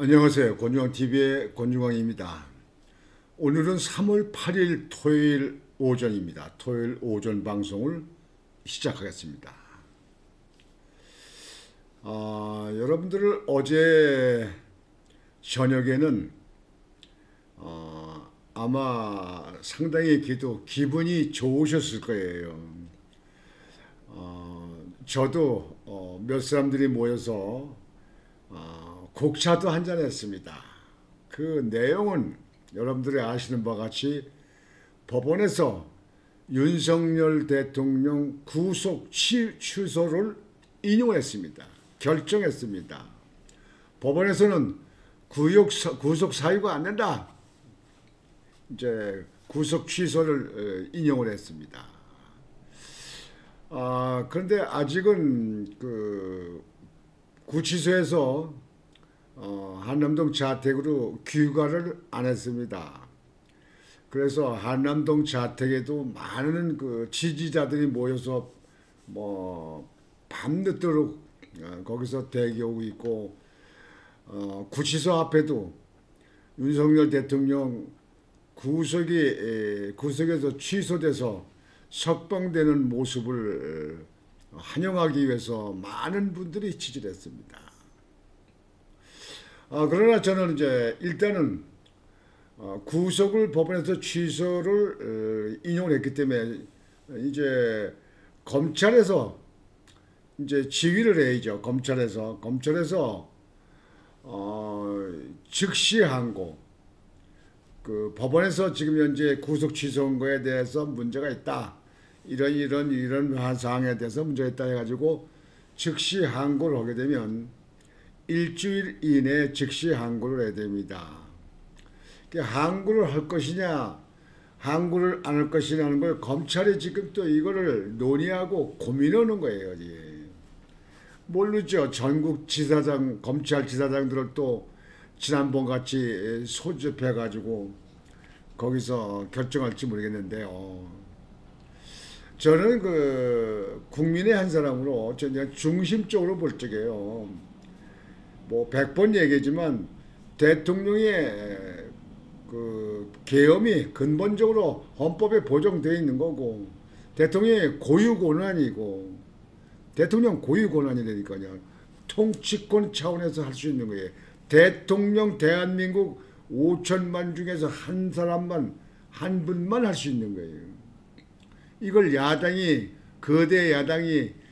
안녕하세요. 권중광TV의 권중광입니다. 오늘은 3월 8일 토요일 오전입니다. 토요일 오전 방송을 시작하겠습니다. 여러분들 어제 저녁에는 아마 상당히 기분이 좋으셨을 거예요. 저도 몇 사람들이 모여서 곡차도 한잔 했습니다. 그 내용은 여러분들이 아시는 바와 같이 법원에서 윤석열 대통령 구속 취소를 인용했습니다. 결정했습니다. 법원에서는 구속 사유가 안 된다. 이제 구속 취소를 인용을 했습니다. 그런데 아직은 구치소에서 한남동 자택으로 귀가를 안 했습니다. 그래서 한남동 자택에도 많은 지지자들이 모여서 밤늦도록 거기서 대기하고 있고, 구치소 앞에도 윤석열 대통령 구속에서 취소돼서 석방되는 모습을 환영하기 위해서 많은 분들이 지지를 했습니다. 그러나 저는 이제 일단은 구속을 법원에서 취소를 인용을 했기 때문에 이제 검찰에서 이제 지휘를 해야죠. 검찰에서 즉시 항고, 법원에서 지금 현재 구속 취소한 거에 대해서 문제가 있다. 이런 사항에 대해서 문제가 있다 해가지고 즉시 항고를 하게 되면 일주일 이내에 즉시 항고를 해야 됩니다. 항고를 할 것이냐, 항고를 안 할 것이냐는 걸 검찰이 지금 또 이거를 논의하고 고민하는 거예요. 모르죠. 전국 지사장, 검찰 지사장들을 또 지난번 같이 소집해가지고 거기서 결정할지 모르겠는데요. 저는 국민의 한 사람으로 그냥 중심적으로 볼 적이에요. 100번 얘기하지만 대통령의 계엄이 근본적으로 헌법에 보장되어 있는 거고, 대통령의 고유 권한이고, 대통령 고유 권한이라니까요. 통치권 차원에서 할 수 있는 거예요. 대통령 대한민국 5천만 중에서 한 사람만, 한 분만 할 수 있는 거예요. 이걸 거대 야당이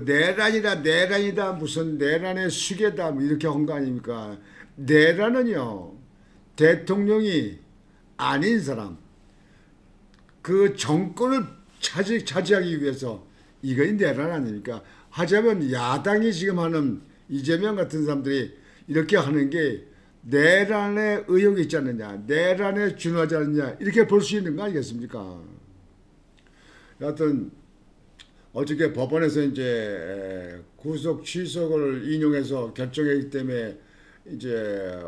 내란이다 무슨 내란의 수괴다 이렇게 한 거 아닙니까? 내란은요, 대통령이 아닌 사람, 정권을 차지하기 위해서, 이거이 내란 아닙니까? 하자면 야당이 지금 하는 이재명 같은 사람들이 이렇게 하는 게 내란의 의혹이 있지 않느냐, 내란에 준하지 않느냐, 이렇게 볼 수 있는 거 아니겠습니까? 여하튼 어저께 법원에서 이제 구속 취소를 인용해서 결정했기 때문에 이제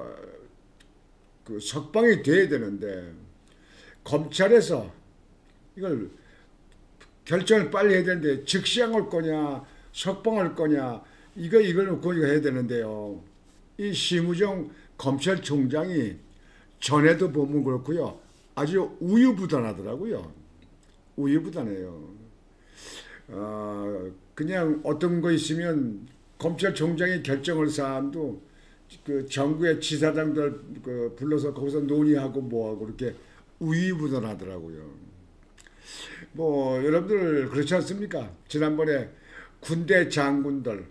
석방이 돼야 되는데, 검찰에서 이걸 결정을 빨리 해야 되는데 즉시항할 거냐 석방할 거냐 이걸 놓고 해야 되는데요. 이 심우정 검찰총장이 전에도 보면 그렇고요, 아주 우유부단하더라고요. 우유부단해요. 그냥 어떤 거 있으면 검찰총장이 결정할 사안도 정부의 지사장들 불러서 거기서 논의하고 뭐하고 그렇게 우유부단하더라고요. 여러분들 그렇지 않습니까? 지난번에 군대 장군들,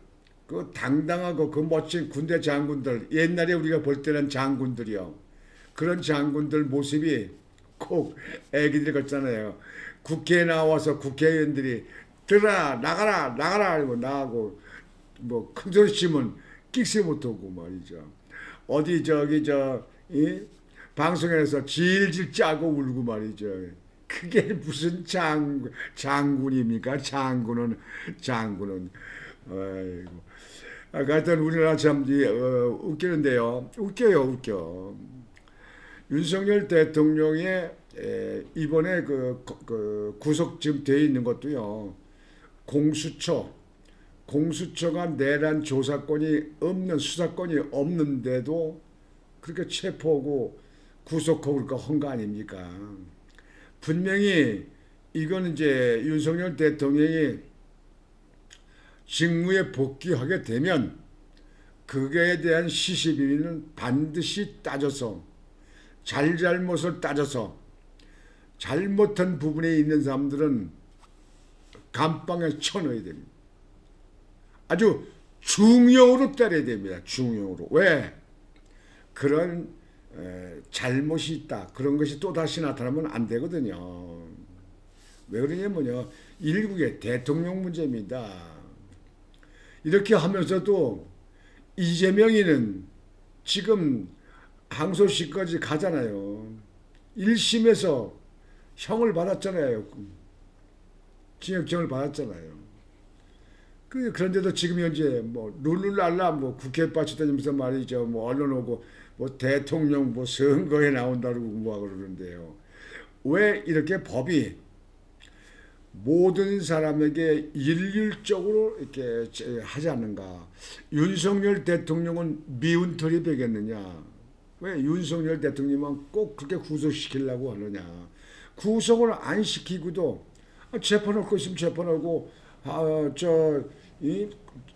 당당하고 멋진 군대 장군들, 옛날에 우리가 볼 때는 장군들이요. 그런 장군들 모습이 꼭 애기들 같잖아요. 국회에 나와서 국회의원들이 나가라 하고 나가고 큰 소리 치면 끽새 못하고 말이죠. 어디 방송에서 질질 짜고 울고 말이죠. 그게 무슨 장군입니까? 장군은 아이고. 하여튼 우리나라 참 웃기는데요. 웃겨. 윤석열 대통령의 이번에 구속 지금 돼 있는 것도요, 공수처 공수처가 내란 조사권이 없는 수사권이 없는데도 그렇게 체포하고 구속하고 그렇게 한 거 아닙니까? 분명히 이건 이제 윤석열 대통령이 직무에 복귀하게 되면 그거에 대한 시시비비는 반드시 따져서 잘잘못을 따져서 잘못한 부분에 있는 사람들은 감방에 쳐넣어야 됩니다. 아주 중형으로 때려야 됩니다. 중형으로. 왜? 그런 잘못이 있다. 그런 것이 또다시 나타나면 안 되거든요. 왜 그러냐면요. 일국의 대통령 문제입니다. 이렇게 하면서도 이재명이는 지금 항소심까지 가잖아요. 1심에서 형을 받았잖아요. 징역형을 받았잖아요. 그런데도 지금 현재 뭐 룰루랄라 뭐 국회 빠지다니면서 말이죠. 뭐 언론 오고 뭐 대통령 뭐 선거에 나온다고 뭐 그러는데요. 왜 이렇게 법이 모든 사람에게 일률적으로 이렇게 하지 않는가? 윤석열 대통령은 미운 털이 되겠느냐? 왜 윤석열 대통령만 꼭 그렇게 구속시키려고 하느냐? 구속을 안 시키고도 재판할 거 있으면 재판하고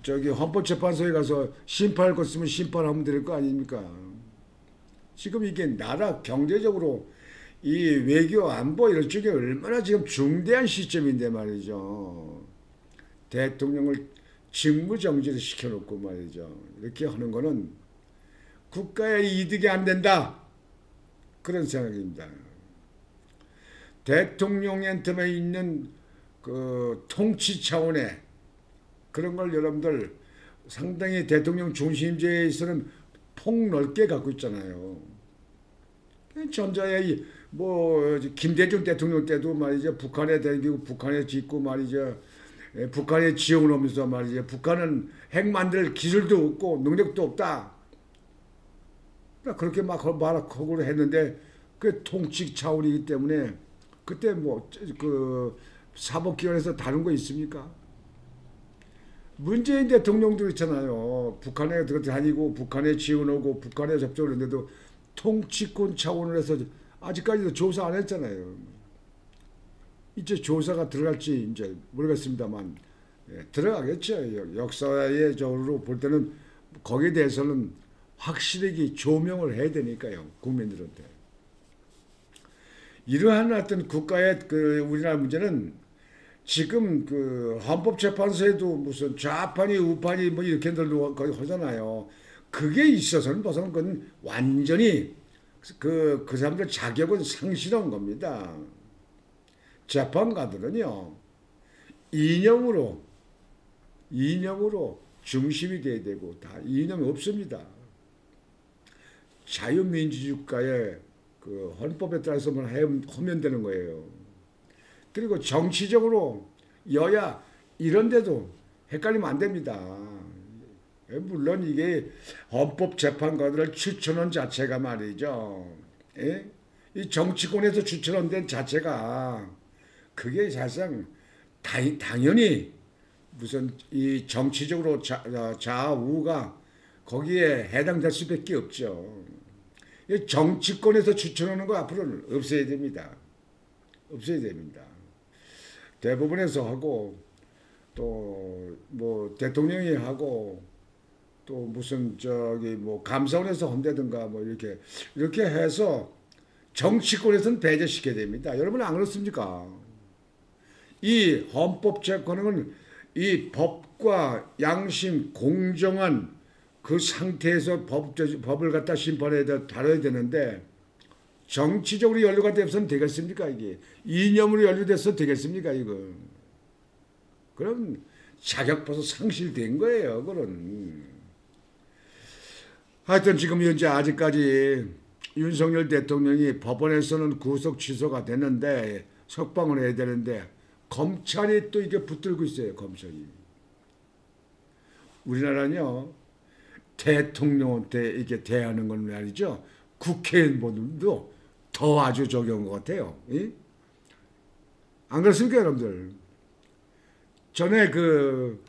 저기 헌법재판소에 가서 심판할 거 있으면 심판하면 될 거 아닙니까? 지금 이게 나라 경제적으로 이 외교 안보 이런 쪽에 얼마나 지금 중대한 시점인데 말이죠. 대통령을 직무정지를 시켜놓고 말이죠. 이렇게 하는 거는 국가의 이득이 안 된다. 그런 생각입니다. 대통령한테만 있는 그 통치 차원의 그런 걸 여러분들 상당히 대통령 중심제에서는 폭넓게 갖고 있잖아요. 전자에 뭐 김대중 대통령 때도 말이죠. 북한에 대기고 북한에 짓고 말이죠. 북한에 지원을 하면서 말이죠. 북한은 핵 만들 기술도 없고 능력도 없다. 그렇게 막 말하고 했는데 그 통치 차원이기 때문에 그때 뭐 그 사법기관에서 다룬 거 있습니까? 문재인 대통령도 있잖아요. 북한에 다니고 북한에 지원하고 북한에 접촉을 했는데도 통치권 차원을 해서 아직까지도 조사 안 했잖아요. 이제 조사가 들어갈지 이제 모르겠습니다만 들어가겠죠. 역사적으로 볼 때는 거기에 대해서는 확실하게 조명을 해야 되니까요. 국민들한테. 이러한 어떤 국가의 그 우리나라 문제는 지금 그 헌법재판소에도 무슨 좌판이 우판이 뭐 이렇게들 거의 하잖아요. 그게 있어서는 벌써 그건 완전히 그 사람들 자격은 상실한 겁니다. 재판관들은요 이념으로 중심이 돼야 되고 다 이념이 없습니다. 자유민주주의국가의 그 헌법에 따라서만 하면 되는 거예요. 그리고 정치적으로 여야 이런 데도 헷갈리면 안 됩니다. 물론 이게 헌법재판관들을 추천한 자체가 말이죠. 예? 이 정치권에서 추천한 데 자체가 그게 사실상 당연히 무슨 이 정치적으로 좌우가 거기에 해당될 수밖에 없죠. 정치권에서 추천하는 거 앞으로는 없어야 됩니다. 없어야 됩니다. 대법원에서 하고 또 뭐 대통령이 하고 또 무슨 저기 뭐 감사원에서 한다든가 뭐 이렇게 해서 정치권에서는 배제시켜야 됩니다. 여러분 안 그렇습니까? 이 헌법재판은 이 법과 양심 공정한 그 상태에서 법을 갖다 심판해야 다뤄야 되는데 정치적으로 연루가 돼서는 되겠습니까 이게? 이념으로 연루돼서 되겠습니까 이거? 그럼 자격 벌써 상실된 거예요. 그런. 하여튼 지금 현재 아직까지 윤석열 대통령이 법원에서는 구속 취소가 됐는데 석방을 해야 되는데 검찰이 또 이게 붙들고 있어요. 검찰이. 우리나라는요. 대통령한테 이렇게 대하는 건 말이죠. 국회의원들도 더 아주 적용한 것 같아요. 예? 안 그렇습니까 여러분들? 전에 그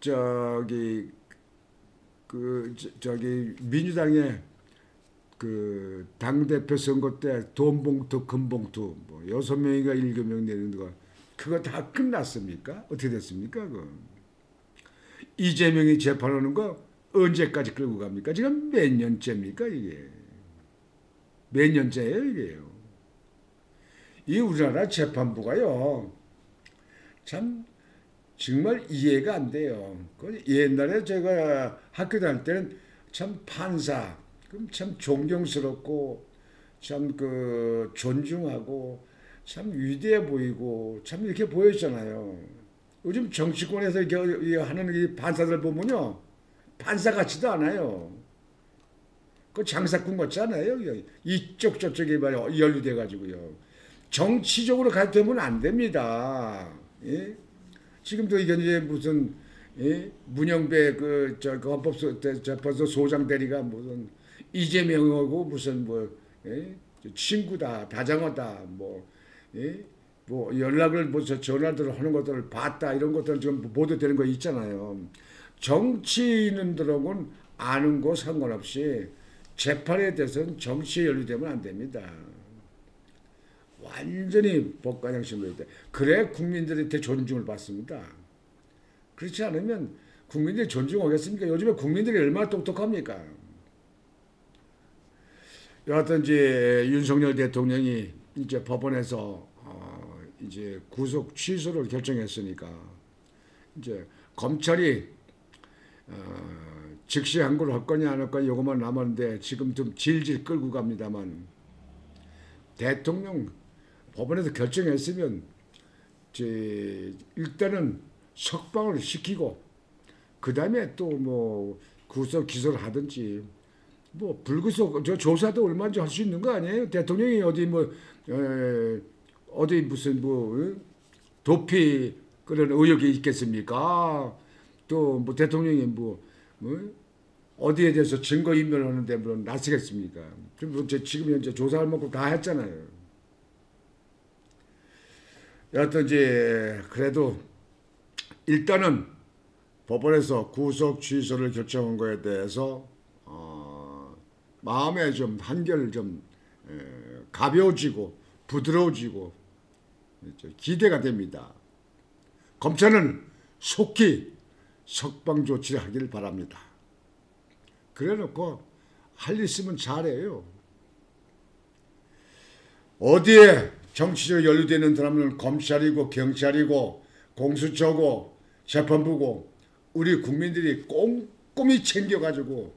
저기 저기 민주당의 그 당대표 선거 때 돈봉투 금봉투 뭐 6명인가 7명 내는 거 그거 다 끝났습니까? 어떻게 됐습니까? 그 이재명이 재판하는 거 언제까지 끌고 갑니까? 지금 몇 년째입니까 이게? 몇 년째예요 이게요? 이 우리나라 재판부가요 참 정말 이해가 안 돼요. 옛날에 제가 학교 다닐 때는 참 판사, 그럼 참 존경스럽고 참 그 존중하고 참 위대해 보이고 참 이렇게 보였잖아요. 요즘 정치권에서 이렇게 하는 이 판사들 보면요 판사 같지도 않아요. 그 장사꾼 같지 않아요. 이쪽 저쪽에 말이야 연루돼 가지고요. 정치적으로 가되면 안 됩니다. 예? 지금도 이게 이제 무슨 예? 문영배 그 헌법재판소 소장 대리가 무슨 이재명하고 무슨 뭐 예? 친구다 다정하다 뭐 예? 뭐 연락을 뭐 전화들 하는 것들을 봤다 이런 것들 지금 보도되는 거 있잖아요. 정치인들하고는 아는 거 상관없이 재판에 대해서는 정치에 연루되면 안 됩니다. 완전히 법관형식으로 돼. 그래 국민들한테 존중을 받습니다. 그렇지 않으면 국민들이 존중하겠습니까? 요즘에 국민들이 얼마나 똑똑합니까? 여하튼 이제 윤석열 대통령이 이제 법원에서 이제 구속 취소를 결정했으니까 이제 검찰이 즉시 항고를 할 거냐 안 할 거냐 요것만 남았는데 지금 좀 질질 끌고 갑니다만 대통령 법원에서 결정했으면 일단은 석방을 시키고 그 다음에 또 뭐 구속 기소를 하든지 뭐 불구속 조사도 얼마든지 할 수 있는 거 아니에요? 대통령이 어디 뭐 어디 무슨 뭐 도피 그런 의혹이 있겠습니까? 또 뭐 대통령이 뭐 어디에 대해서 증거 인멸하는데 물론 나서겠습니까? 지금 현재 조사할 만큼 다 했잖아요. 여하튼 이제 그래도 일단은 법원에서 구속 취소를 결정한 거에 대해서 마음에 좀 한결 좀 가벼워지고 부드러워지고 기대가 됩니다. 검찰은 속히 석방 조치를 하길 바랍니다. 그래놓고 할 일 있으면 잘해요. 어디에 정치적으로 연루되는 사람은 검찰이고 경찰이고 공수처고 재판부고 우리 국민들이 꼼꼼히 챙겨가지고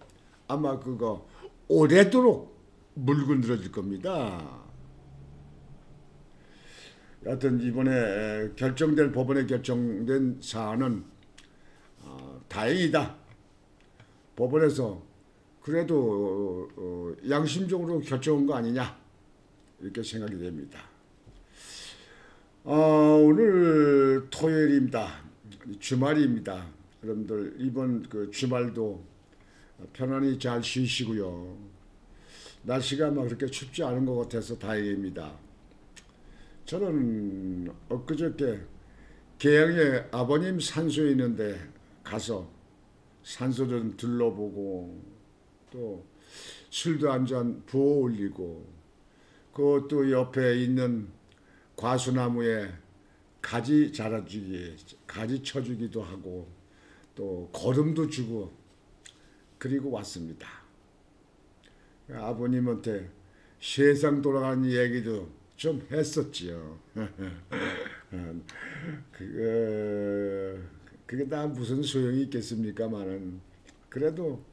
아마 그거 오래도록 물고 늘어질 겁니다. 여하튼 이번에 결정된 법원에 결정된 사안은 다행이다. 법원에서 그래도 양심적으로 결정한 거 아니냐 이렇게 생각이 됩니다. 오늘 토요일입니다. 주말입니다. 여러분들 이번 그 주말도 편안히 잘 쉬시고요. 날씨가 막 그렇게 춥지 않은 것 같아서 다행입니다. 저는 엊그저께 계양에 아버님 산소에 있는데 가서 산소 좀 둘러보고 또 술도 한 잔 부어 올리고 그것도 옆에 있는 과수나무에 가지 자라주기, 가지 쳐주기도 하고 또 거름도 주고 그리고 왔습니다. 아버님한테 세상 돌아가는 얘기도 좀 했었지요. 그게 다 무슨 소용이 있겠습니까만은 그래도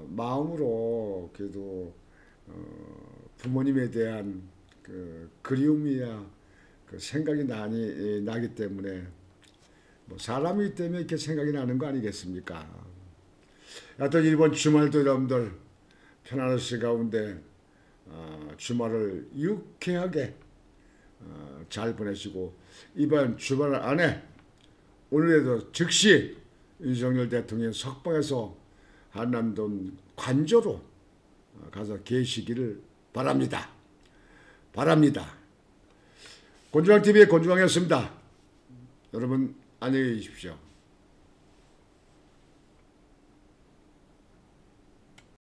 마음으로 그래도 부모님에 대한 그 그리움이야 그 생각이 나기 때문에 뭐 사람이기 때문에 이렇게 생각이 나는 거 아니겠습니까? 하여튼 이번 주말도 여러분들 편안하시 가운데 주말을 유쾌하게 잘 보내시고 이번 주말 안에 오늘에도 즉시 윤석열 대통령 석방해서 한남동 관저로 가서 계시기를 바랍니다. 곤주왕TV의 곤주왕이었습니다. 여러분 안녕히 계십시오.